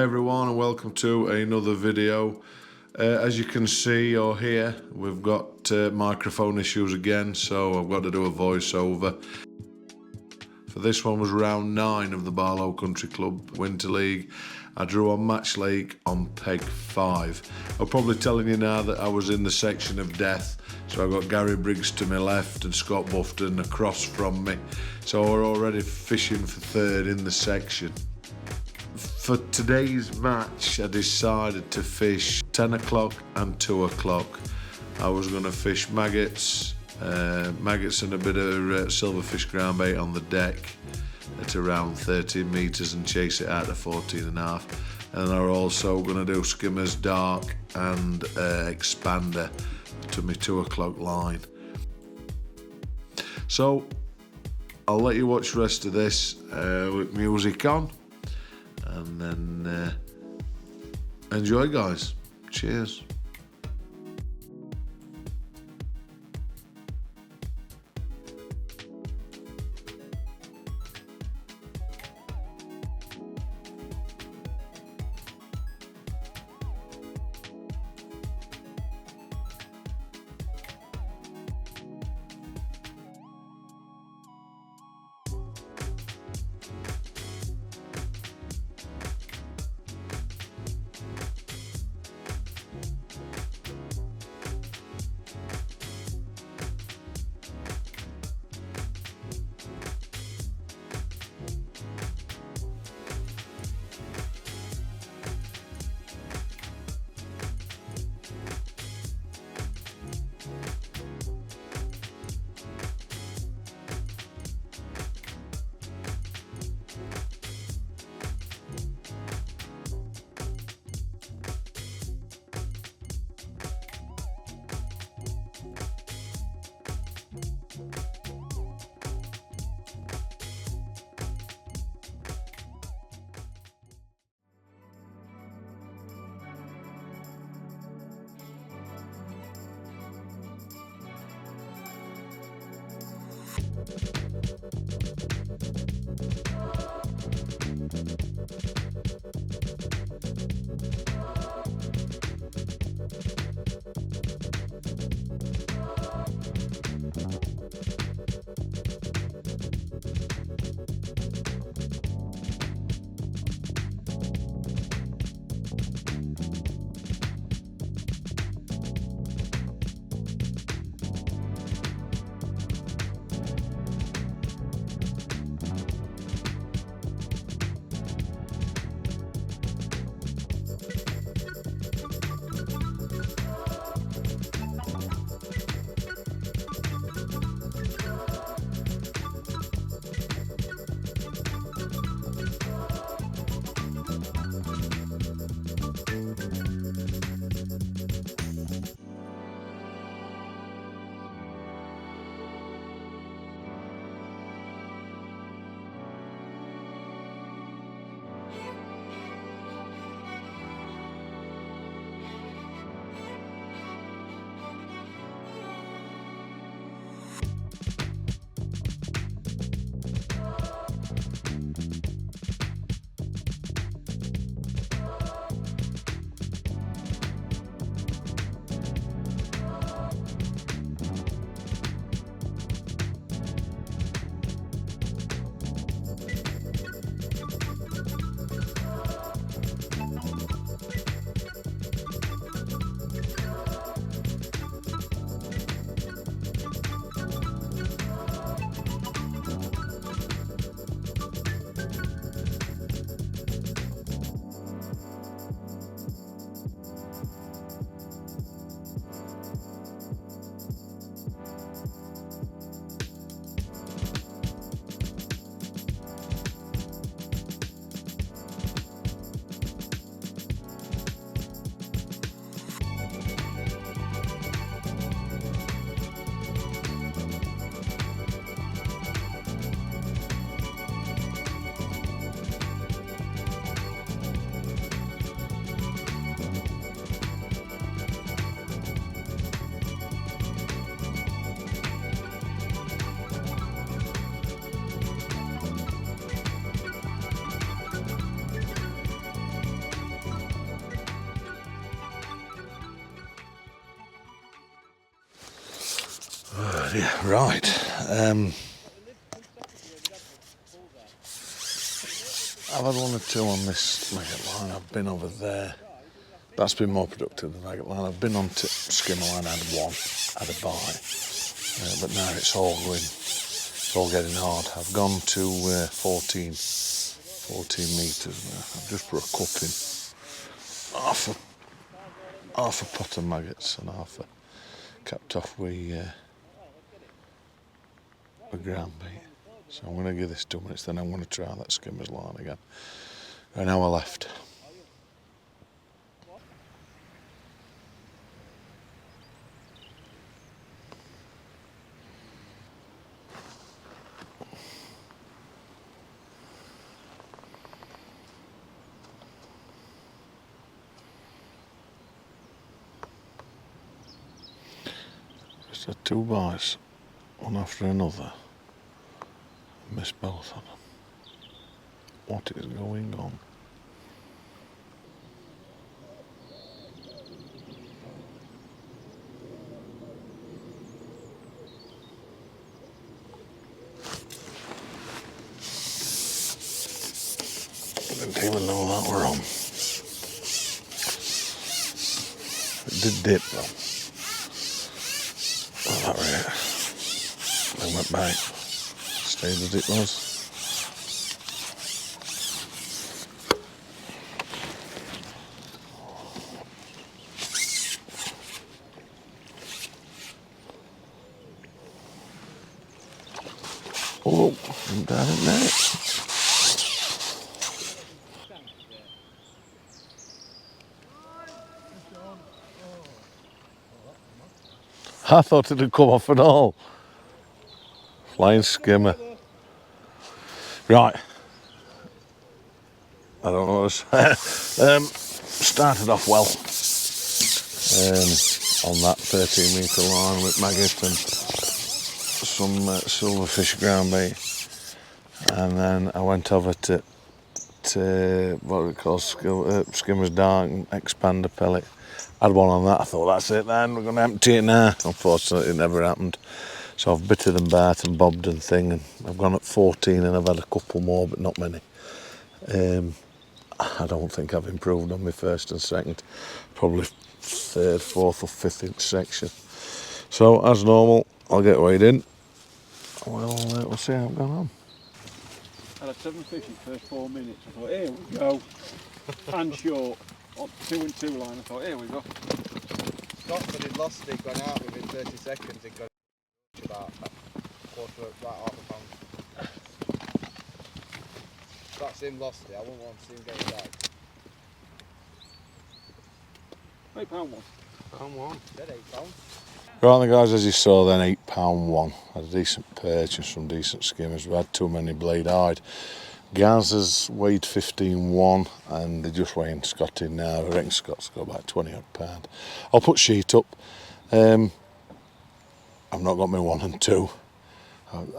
everyone, and welcome to another video. As you can see or hear, we've got microphone issues again, so I've got to do a voiceover. For this one was round 9 of the Barlow Country Club Winter League. I drew on Match Lake on peg 5. I'm probably telling you now that I was in the section of death, so I've got Gary Briggs to my left and Scott Bufton across from me. So we're already fishing for third in the section. For today's match, I decided to fish 10 o'clock and 2 o'clock. I was going to fish maggots and a bit of silverfish ground bait on the deck at around 13 metres and chase it out to 14.5. And I'm also going to do skimmers, dark and expander to my 2 o'clock line. So I'll let you watch the rest of this with music on. And then enjoy, guys. Cheers. dear. Right. I've had 1 or 2 on this maggot line. I've been over there. That's been more productive than the maggot line. I've been on to skimmer line, had 1, had a bite. But now it's all getting hard. I've gone to 14 metres now. I've just put a cup in. Half a pot of maggots and half a capped off with ground bait. So I'm going to give this 2 minutes, then I'm going to try that skimmer's line again. An hour left. Just had 2 bites, one after another. Missed both of them. What is going on? Didn't even know that were on. It did dip though. Oh, that right. Then went back. Stayed as it was. Oh, I'm down in there. I thought it had come off and all. Flying skimmer. Right. I don't know what to say. Started off well on that 13 metre line with maggot and some silverfish ground bait. And then I went over to what we call skimmer's dark and expander pellet. Had 1 on that. I thought, that's it then, we're going to empty it now. Unfortunately, it never happened. So I've bitted and bat and bobbed and thing, and I've gone at 14 and I've had a couple more, but not many. I don't think I've improved on my first and second. Probably 3rd, 4th or 5th inch section. So, as normal, I'll get weighed in. We'll see how it's gone on. I had 7 fish in the first 4 minutes. I thought, here we go. Hand short. On 2 and 2 line. I thought, here we go. Scott said he'd lost it, he'd gone out within 30 seconds, he'd got about a quarter, about half a pound. That's him lost it, I wouldn't want to see him get it back. £8 one. Pound 1. Dead £8. Right then guys, as you saw then, £8 one. Had a decent purchase from decent skimmers. We had too many blade eyed. Gazers weighed 15.1 and they're just weighing Scott in now. I reckon Scott's got about 20 odd pound. I'll put sheet up. I've not got my 1 and 2.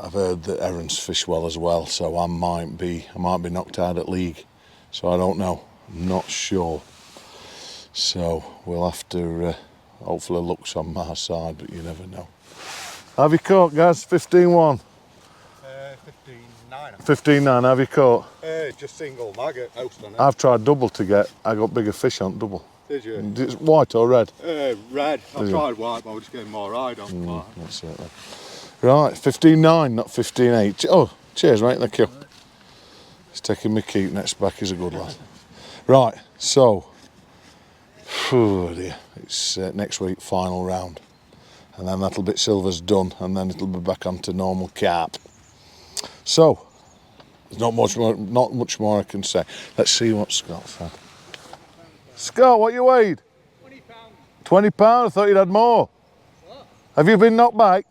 I've heard that Aaron's fish well as well, so I might be knocked out at league. So I don't know. I'm not sure. So we'll have to hopefully luck's on my side, but you never know. Have you caught, Gaz? 15.1? 15.9. 15.9, have you caught? Just single maggot, house on it. I've tried double to get. I got bigger fish on double. Did you? It's white or red? Red. I tried white, but I was getting more ride on white. That's it then. Right, 15.9, not 15.8. Oh, cheers mate, thank you. He's taking me keep, next back is a good lad. Right, so, oh dear, it's next week, final round. And then that'll be silver's done, and then it'll be back onto normal carp. So, there's not much more I can say. Let's see what Scott said. Scott, what you weighed? £20. £20? I thought you'd had more. What? Have you been knocked back?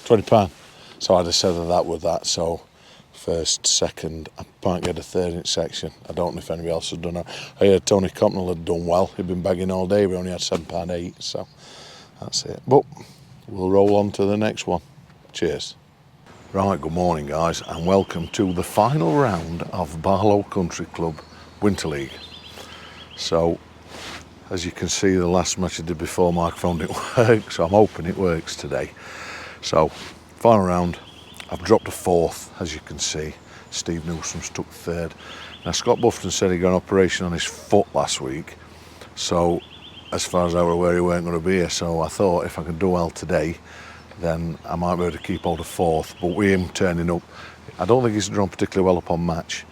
£20. So I'd have said that with that. So first, second, I can't get a 3rd inch section. I don't know if anybody else has done it. I heard Tony Copnell had done well. He'd been bagging all day. We only had £7.8. So that's it. But we'll roll on to the next one. Cheers. Right, good morning guys, and welcome to the final round of Barlow Country Club Winter League. So As you can see, the last match I did before microphone didn't work, so I'm hoping it works today. So, final round, I've dropped a 4th, as you can see. Steve Newsom's took 3rd. Now, Scott Buffton said he got an operation on his foot last week, so as far as I were aware, he weren't going to be here. So I thought if I could do well today, then I might be able to keep hold of 4th. But with him turning up, I don't think he's drawn particularly well up on match,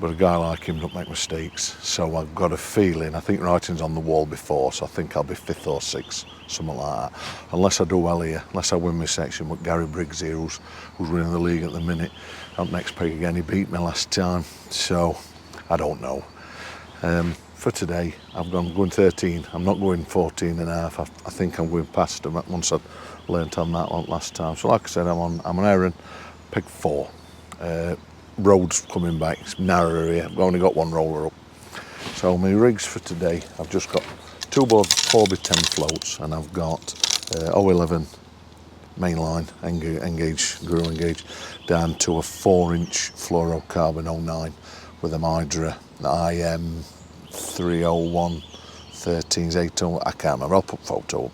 but a guy like him don't make mistakes. So I've got a feeling, I think writing's on the wall before, so I think I'll be 5th or 6th, something like that. Unless I do well here, unless I win my section with Gary Briggs here, who's winning the league at the minute. Up next peg again, he beat me last time, so I don't know. For today, I'm going 13. I'm not going 14 and a half. I think I'm going past them once I've learnt on that one last time. So like I said, I'm an Aaron, peg 4. Road's coming back, it's narrower here. I've only got one roller up. So my rigs for today, I've just got 2 board 4x10 floats, and I've got 011 mainline engage, grill engage, down to a 4-inch fluorocarbon 09 with a Hydra IM 301 13s 8. I can't remember. I'll put photo up.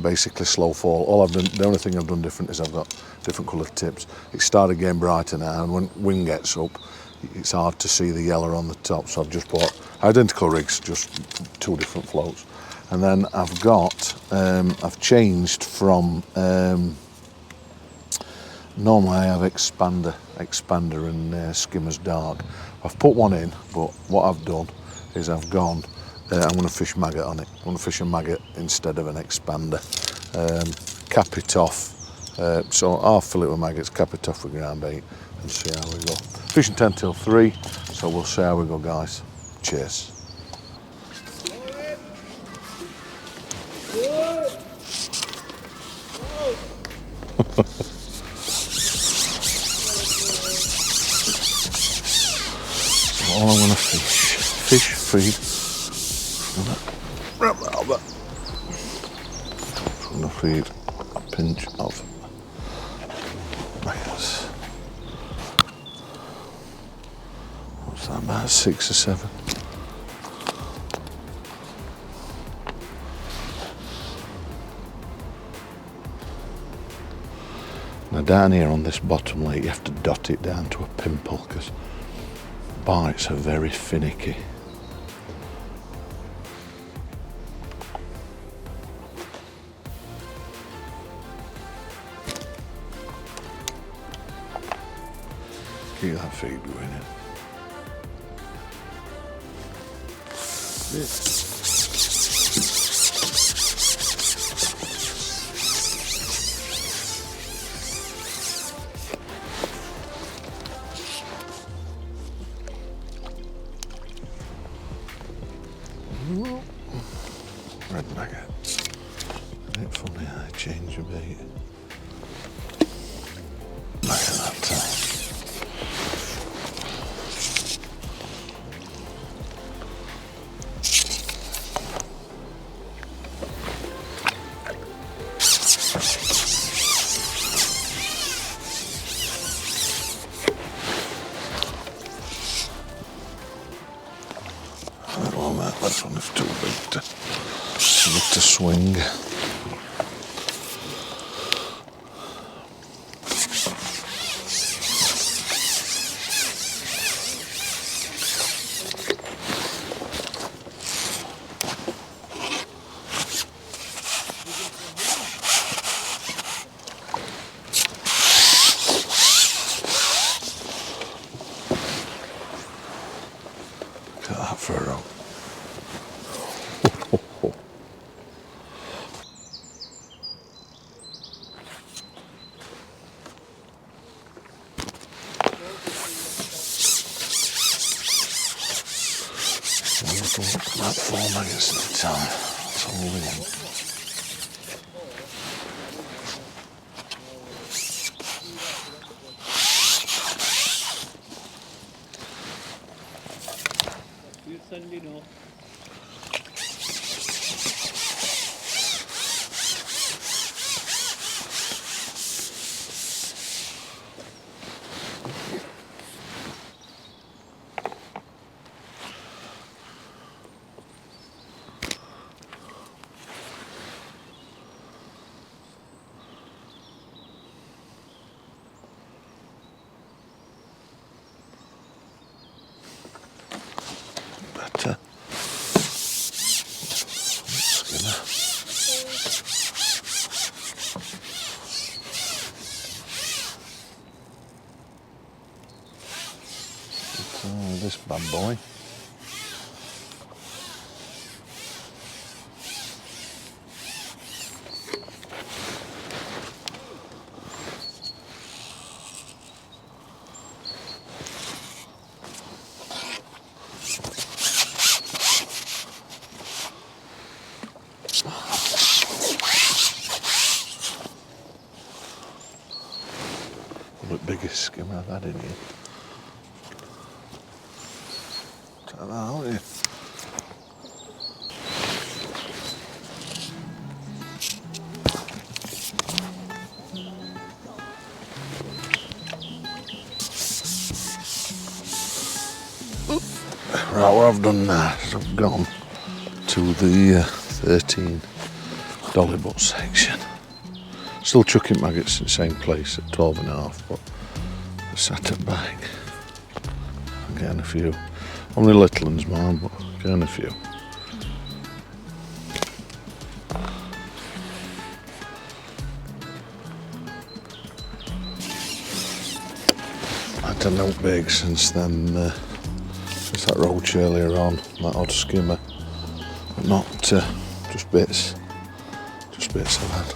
Basically slow fall. All I've done, the only thing I've done different is I've got different coloured tips. It started getting brighter now, and when wind gets up, it's hard to see the yellow on the top. So I've just bought identical rigs, just 2 different floats. And then I've got, I've changed from, normally I have expander and skimmer's dark. I've put one in, but what I've done is I've gone, I'm going to fish maggot on it. I'm going to fish a maggot instead of an expander. Cap it off, so I'll fill it with maggots, cap it off with ground bait and see how we go. Fishing 10 till 3, so we'll see how we go, guys. Cheers. All I'm going to fish, feed, I'm going to feed a pinch of maggots. What's that, about 6 or 7? Now down here on this bottom lake, you have to dot it down to a pimple because bites are very finicky. Keep that feed going in. Red maggot. A bit funny how I change a bait. Look at that time. That one is too big to swing. Look at that furrow. About 4 maggots at a time. That's all we need. You send it off. on, boy. The biggest skimmer I've had in here. Check that out here. Right, what I've done now is I've gone to the 13 dolly butt section. Still chucking maggots in the same place at 12.5, but I sat it back. I'm getting a few. Only little ones, man, but getting a few. I've done no big since then. Since that roach earlier on, that odd skimmer, but not just bits. Just bits I've had.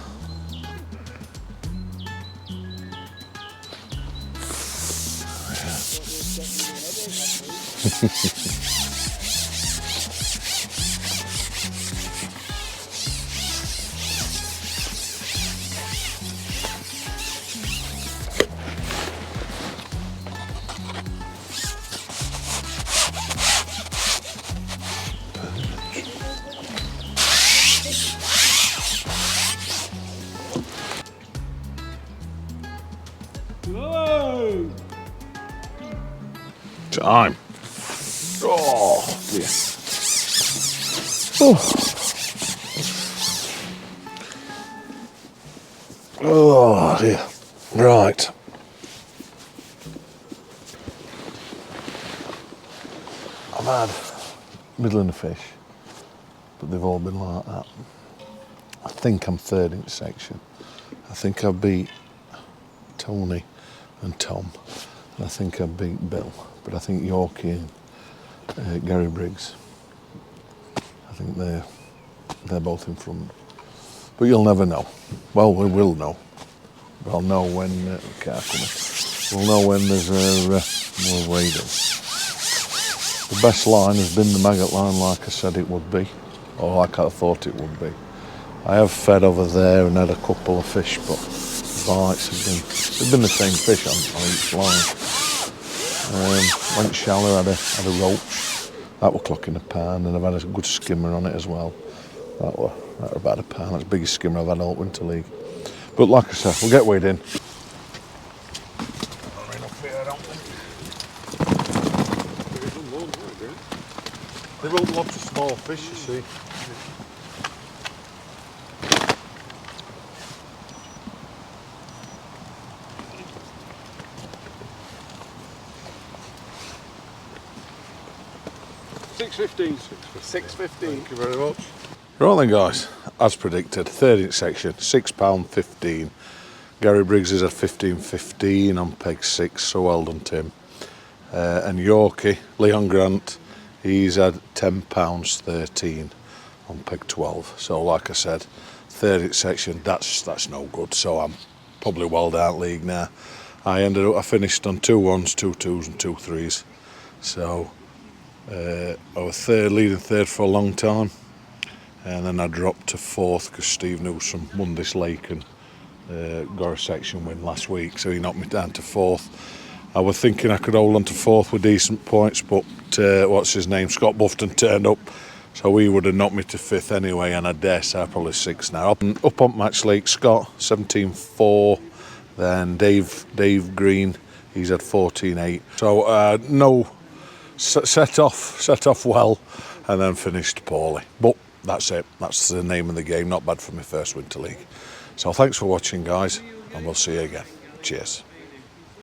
Whoa! Time. Oh dear. Oh. Oh dear. Right. I've had middling fish, but they've all been like that. I think I'm third in section. I think I beat Tony and Tom, and I think I beat Bill, but I think Yorkie and Gary Briggs, I think they're both in front. But you'll never know. Well, we will know. We'll know when we'll know when there's more wading. The best line has been the maggot line, like I said it would be, or like I thought it would be. I have fed over there and had a couple of fish, but bites have been the same fish on each line. Went shallow, had a roach, that were clocking a pound, and I've had a good skimmer on it as well. That were about a pound. That's the biggest skimmer I've had all winter league. But like I said, we'll get weighed in. They've got lots of small fish, you see. $6.15. $6.15. Thank you very much. Right then guys, as predicted, third inch section, £6.15. Gary Briggs is at 15.15 on peg 6, so well done Tim. And Yorkie, Leon Grant, he's at £10.13 on peg 12. So like I said, third inch section, that's no good, so I'm probably well down league now. I finished on 2 1s, 2 2s and 2 3s. So I was leading third for a long time, and then I dropped to fourth because Steve Newsom won this lake and got a section win last week, so he knocked me down to fourth. I was thinking I could hold on to fourth with decent points, but what's his name, Scott Bufton turned up, so he would have knocked me to fifth anyway, and I dare say I'm probably sixth now. Up on Match Lake, Scott 17.4, then Dave Green, he's at 14.8. So no. Set off well, and then finished poorly. But that's it. That's the name of the game. Not bad for my first winter league. So thanks for watching, guys, and we'll see you again. Cheers.